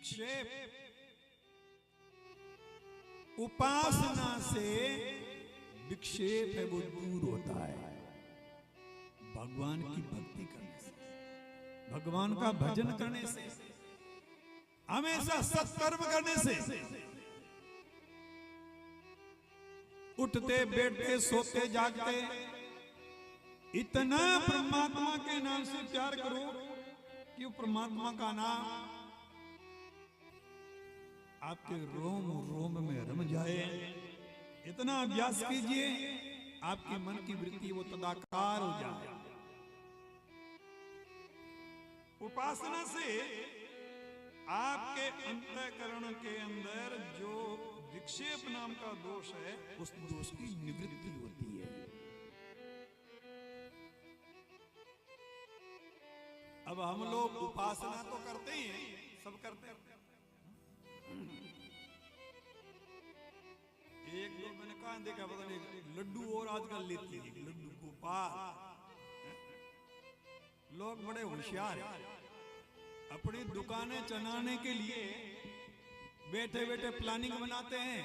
विक्षेप उपासना से विक्षेप है वो दूर होता है। भगवान की भक्ति करने से, भगवान का भजन करने से, हमेशा सत्कर्म करने से, उठते बैठते सोते जागते इतना परमात्मा के नाम से प्यार करो कि वो परमात्मा का नाम आपके रोम रोम में रम जाए। इतना अभ्यास कीजिए, आपकी मन की वृत्ति वो तदाकार हो जाए। उपासना से आपके अंतःकरण के अंदर जो विक्षेप नाम का दोष है, उस दोष की निवृत्ति होती है। अब हम लोग उपासना तो करते ही हैं, सब करते हैं। एक दो मैंने कहा देखा, पता नहीं लड्डू और आजकल लेती है, लड्डू गोपाल। लोग बड़े होशियार हैं, अपनी दुकानें चलाने के लिए बैठे बैठे प्लानिंग बनाते हैं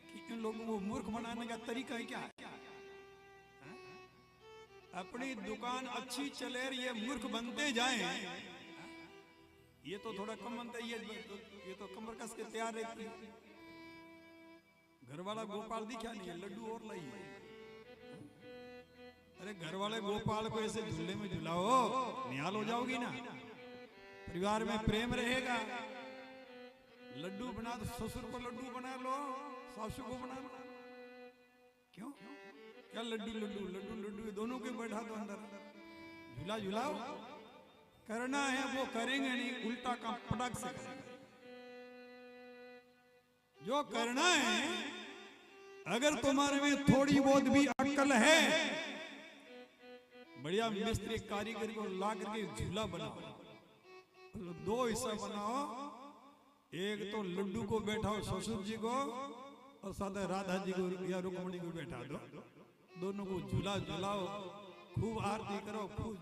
कि इन लोगों को मूर्ख बनाने का तरीका है क्या? अपनी दुकान अच्छी चले, ये मूर्ख बनते जाएं। ये तो थोड़ा कम बनता है, ये तो कमर कस के तैयार रहती है। घर वाला गोपाल दिखा नहीं है, लड्डू और लाई है। अरे घर वाले गोपाल को ऐसे झूले में झुलाओ, निहाल हो जाओगी ना, परिवार में प्रेम रहेगा। लड्डू बना तो ससुर को लड्डू बना लो, सासू को बना लो। क्यों? क्या लड्डू लड्डू लड्डू लड्डू दोनों के बैठा दो अंदर, झूला झुलाओ। करना है वो करेंगे नहीं, उल्टा काम पटक से करेंगे। जो करना है, अगर तुम्हारे में थोड़ी बहुत भी अक्ल है, बढ़िया मिस्त्री कारीगर को ला करके झूला बनाओ। दो हिस्सा बनाओ, एक तो लड्डू को बैठाओ ससुर जी को, और साथ राधा जी को या रुक्मणी को बैठा दो। दोनों को झूला झुलाओ, खूब आरती करो, खूब।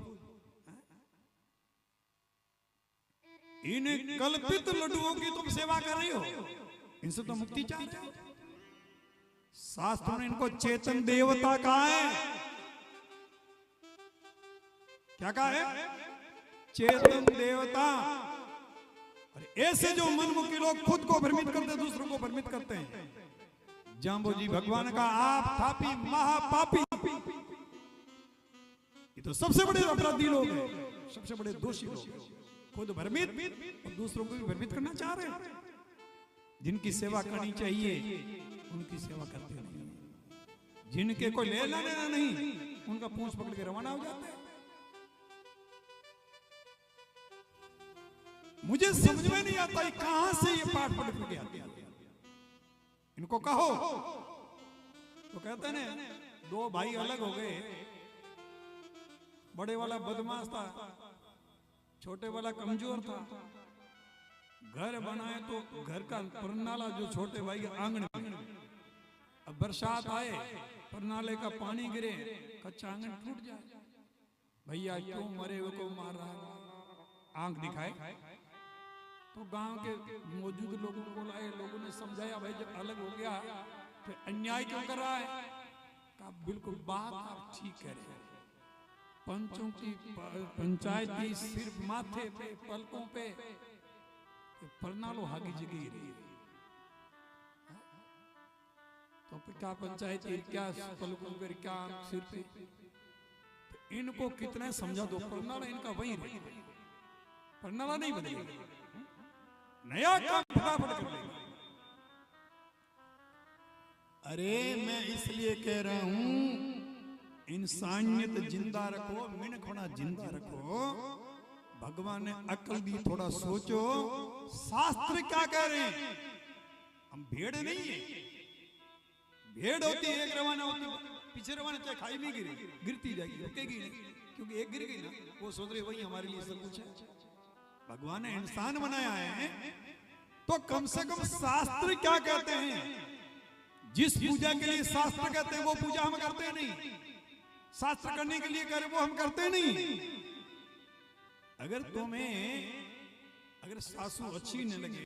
इन कल्पित लड्डुओं की तुम सेवा कर रही हो, इनसे तो मुक्ति चाहते हो। शास्त्रों ने इनको चेतन देवता कहा है। क्या कहा है? चेतन देवता। और ऐसे जो मनमुखी लोग खुद को भ्रमित करते, दूसरों को भ्रमित करते हैं। जाम्बो जी भगवान का आप थापी महापापी, ये तो सबसे बड़े अपराधी लोग हैं, सबसे बड़े दोषी लोग। खुद भ्रमित और दूसरों को भी भ्रमित करना चाह रहे हैं। जिनकी सेवा करनी चाहिए उनकी सेवा करते नहीं, जिनके कोई लेना देना नहीं, उनका पूंछ पकड़ के रवाना हो जाते हैं। मुझे समझ में नहीं आता कहां से ये पाठ पढ़ के आते हैं। इनको कहो तो कहते हैं दो भाई अलग हो गए, बड़े वाला बदमाश था, छोटे वाला कमजोर था। घर बनाए तो घर का परनाला जो छोटे भाई के आंगन में, अब बरसात आए, परनाले का पानी गिरे, कच्चा आंगन टूट जाए। भैया क्यों मरे हुए को मार रहा है? आंख दिखाए तो गांव के मौजूद लोगों को लाए, लोगों ने समझाया भाई जब अलग हो गया तो अन्याय क्यों कर रहा है? कहा बिल्कुल बात आप ठीक कह रहे हैं। पंचों की पंचायती सिर्फ माथे पे पलकों पे परनालो हागी जगी रही, तो क्या पंचायती क्या पलकों पे क्या सिर पे? तो इनको कितना समझा दो, परनाला इनका वही रहे, परनाला नहीं बदलेगा, नया काम फटाफट कर लेगा। अरे मैं इसलिए कह रहा हूं, इंसानियत जिंदा रखो, मिनखोना जिंदा रखो। भगवान ने अकल दी, थोड़ा सोचो शास्त्र क्या कह रहे हैं। हम भेड़ नहीं है, भेड़ होती है एक रवाना होती, पीछे रवाना चाहे खाई में गिरे, गिरती जाएगी, रुकेगी नहीं, क्योंकि एक गिर गई ना, वो सोच रहे वही हमारे लिए सब कुछ है। भगवान ने इंसान बनाया है तो कम से कम शास्त्र क्या कहते हैं। जिस पूजा के लिए शास्त्र कहते हैं वो पूजा हम करते नहीं, शास्त्र करने के लिए कह रहे वो हम करते नहीं। अगर तुम्हें अगर सासू अच्छी न लगे,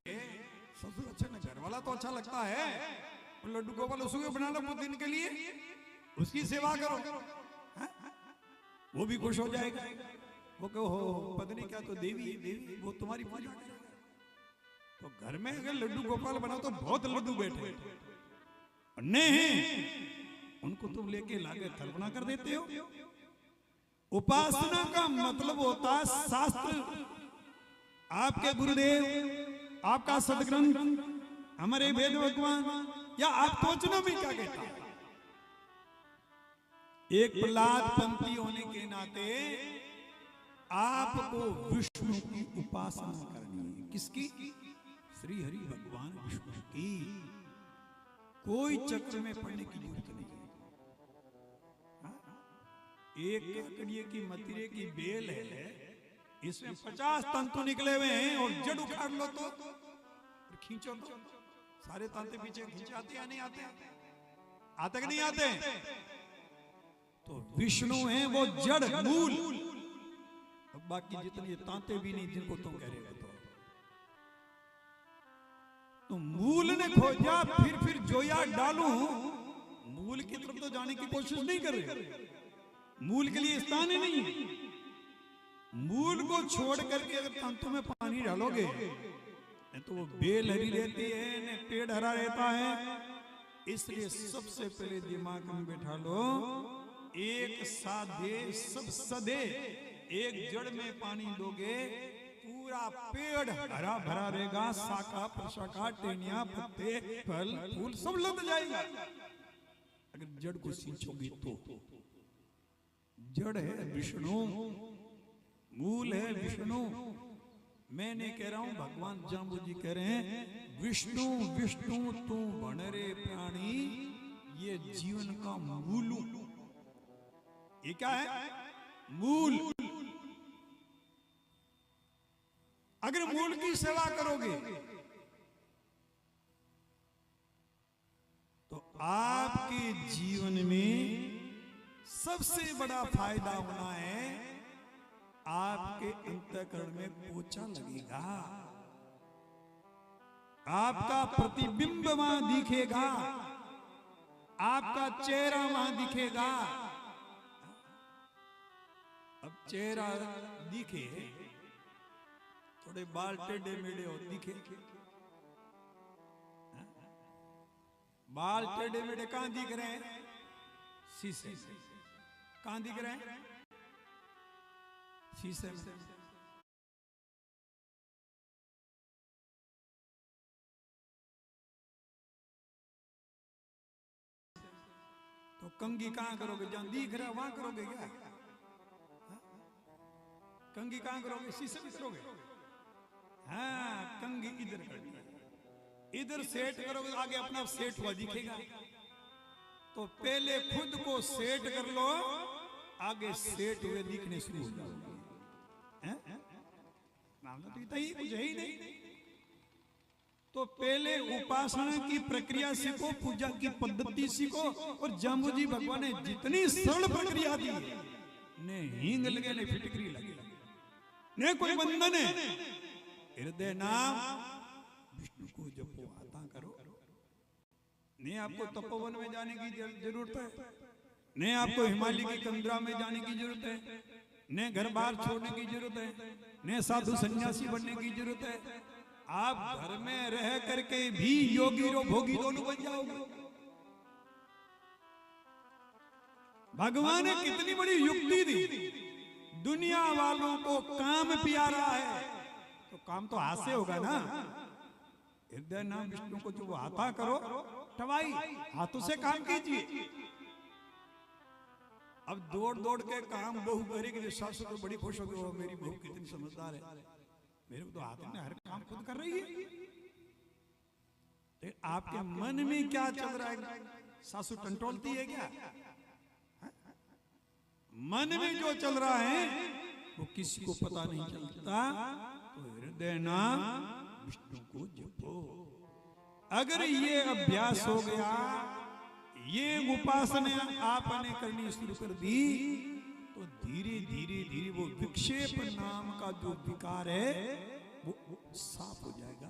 ससुर अच्छा न, घर वाला तो अच्छा लगता है, लड्डू गोपाल उसको बना लो कुछ दिन के लिए, उसकी सेवा करो, हा? वो भी खुश हो जाएगा। वो कहो हो पत्नी क्या तो देवी है, देवी वो तुम्हारी पूजा करेगा। तो घर में अगर लड्डू गोपाल बनाओ तो बहुत लड्डू बैठे नहीं, उनको तुम लेके लाके थलपना कर देते हो। उपासना का मतलब होता है शास्त्र, आपके गुरुदेव, आपका सदग्रंथ, हमारे वेद भगवान, या आप सोचना में क्या कहता है। एक प्रहलाद पंथी होने के नाते आपको विष्णु की उपासना करनी है। किसकी? श्री हरि भगवान विष्णु की। कोई चक्र में पड़ने की जरूरत नहीं है। एक काकड़िए की मतिरे की बेल है, इसमें 50 तंतु निकले हुए हैं और जड़ उखाड़ लो तो खींचो तो सारे तांते पीछे खींचे आते या नहीं आते? आते कि नहीं आते? तो विष्णु है वो जड़ मूल, बाकी जितने तांते भी नहीं जिनको तुम कह रहे हो। तो मूल ने खोजा, फिर जोया डालू, मूल की तरफ तो जाने की कोशिश नहीं कर रहे, मूल के लिए स्थान ही नहीं। मूल को छोड़ करके अगर तंतु में पानी डालोगे तो वो बेल हरी रहती है, न पेड़ हरा रहता है। इसलिए सबसे पहले दिमाग में बैठा लो, एक साधे सब सदे, एक जड़ में पानी दोगे पूरा पेड़ हरा भरा रहेगा, शाखा प्रशाखा टेनिया पत्ते फल फूल सब लग जाएगा। अगर जड़ को सींचोगे तो जड़ है विष्णु, मूल है विष्णु। मैं नहीं कह रहा हूं, भगवान जाम्बू जी कह रहे हैं, विष्णु विष्णु तू बन रे प्राणी, ये जीवन का मूल। ये क्या है? मूल। अगर मूल की सेवा करोगे तो आपके जीवन में सबसे बड़ा फायदा होना है, आपके अंतःकरण में पोछा लगेगा, आपका प्रतिबिंब वहां दिखेगा, आपका चेहरा वहां दिखेगा। अब चेहरा दिखे, थोड़े बाल टेढ़े मेढ़े हो दिखे, बाल टेढ़े मेढ़े कहां दिख रहे हैं? शीशे। कहां दिख रहे हैं? शीशे में। तो कंघी कहां करोगे? जहां दिख रहा है वहां करोगे क्या? कंघी कहां करोगे? शीशे में करोगे? हाँ, कंघी इधर करनी है, इधर सेट करोगे आगे अपना आप सेट हुआ दिखेगा। तो पहले खुद को सेट कर लो, आगे सेट हुए दिखने शुरू हो जाओगे। मामला तो इतना ही, कुछ है ही नहीं। तो पहले उपासना की प्रक्रिया सीखो, पूजा की पद्धति सीखो। और जाम्बू जी भगवान ने जितनी सरल प्रक्रिया दी, ने हींग लगे ने फिटकरी लगे, ने कोई बंधन है। हृदय नाम विष्णु को जपो, आता करो। नहीं आपको तपोवन में जाने की जरूरत है, नहीं आपको हिमालय की कंदरा में जाने की जरूरत है, नहीं घर बार छोड़ने की जरूरत है, नहीं साधु सन्यासी बनने की जरूरत है। आप घर में रह करके भी योगी रो भोगी दोनों बन जाओगे। भगवान ने कितनी बड़ी युक्ति दी। दुनिया वालों को काम प्यारा है तो काम तो हाथ से होगा ना। हृदय नाम विष्णु को जो आता करो, टवाई हाथों से काम कीजिए। अब दौड़ दौड़ के काम बहू करेगी तो सासू तो बड़ी खुश होगी, वो मेरी बहू कितनी समझदार है, मेरे को तो हाथ में हर काम खुद कर रही है। तो आपके मन में क्या चल रहा है? सासू कंट्रोलती है क्या? मन में जो चल रहा है वो किसी को पता नहीं चलता। तो हृदय नाम विष्णु को जपो। अगर ये अभ्यास हो गया, ये उपासना आपने करनी शुरू कर दी, तो धीरे धीरे धीरे वो विक्षेप नाम का जो विकार है वो साफ हो जाएगा,